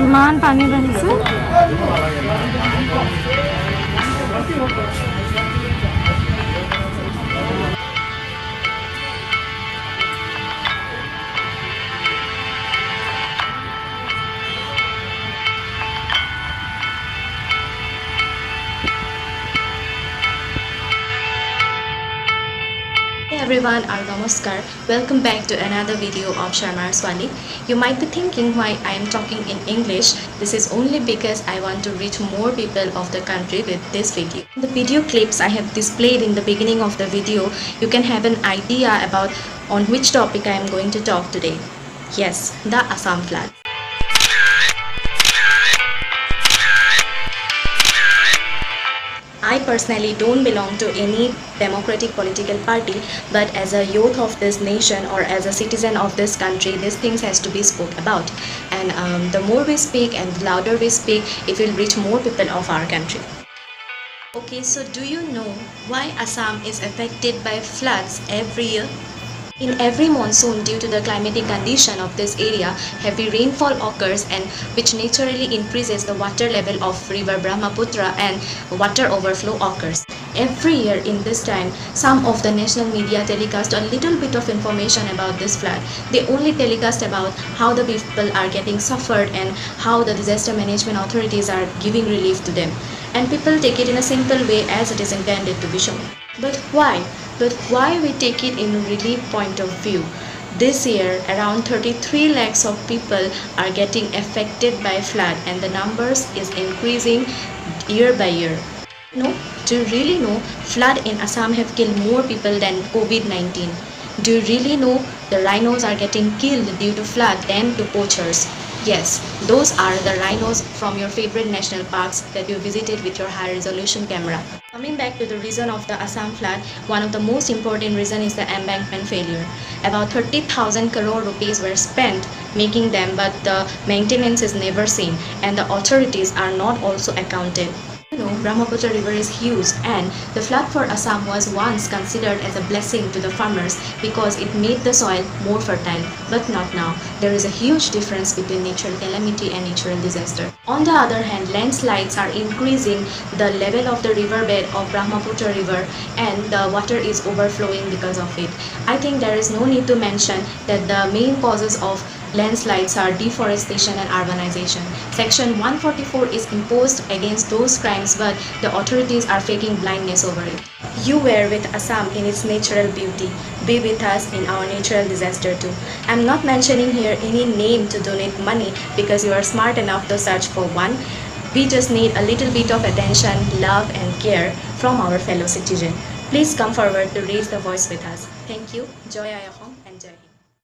ইমান পানী বাঢ়িছে। Hey everyone, Namaskar. Welcome back to another video of Sharma Swali. You might be thinking why I am talking in English. This is only because I want to reach more people of the country with this video. The video clips I have displayed in the beginning of the video, you can have an idea about on which topic I am going to talk today. Yes, the Assam flood. I personally don't belong to any democratic political party, but as a youth of this nation or as a citizen of this country, these things has to be spoke about. And the more we speak and the louder we speak, it will reach more people of our country. Okay, so do you know why Assam is affected by floods every year? In every monsoon, due to the climatic condition of this area, heavy rainfall occurs and which naturally increases the water level of river Brahmaputra and water overflow occurs. Every year in this time, some of the national media telecast a little bit of information about this flood. They only telecast about how the people are getting suffered and how the disaster management authorities are giving relief to them. And people take it in a simple way as it is intended to be shown. But why? But why we take it in a relief point of view? This year, around 33 lakhs of people are getting affected by flood and the numbers is increasing year by year. No, do you really know flood in Assam have killed more people than COVID-19? Do you really know the rhinos are getting killed due to flood than to poachers? Yes, those are the rhinos from your favorite national parks that you visited with your high resolution camera. Coming back to the reason of the Assam flood, one of the most important reason is the embankment failure. About 30,000 crore rupees were spent making them, but the maintenance is never seen and the authorities are not also accounted. You know, Brahmaputra river is huge and the flood for Assam was once considered as a blessing to the farmers because it made the soil more fertile, but not now. There is a huge difference between natural calamity and natural disaster. On the other hand, landslides are increasing the level of the riverbed of Brahmaputra river and the water is overflowing because of it. I think there is no need to mention that the main causes of landslides are deforestation and urbanization. Section 144 is imposed against those crimes, but the authorities are faking blindness over it. You were with Assam in its natural beauty. Be with us in our natural disaster too. I'm not mentioning here any name to donate money because you are smart enough to search for one. We just need a little bit of attention, love and care from our fellow citizen. Please come forward to raise the voice with us. Thank you. Joy Ayah.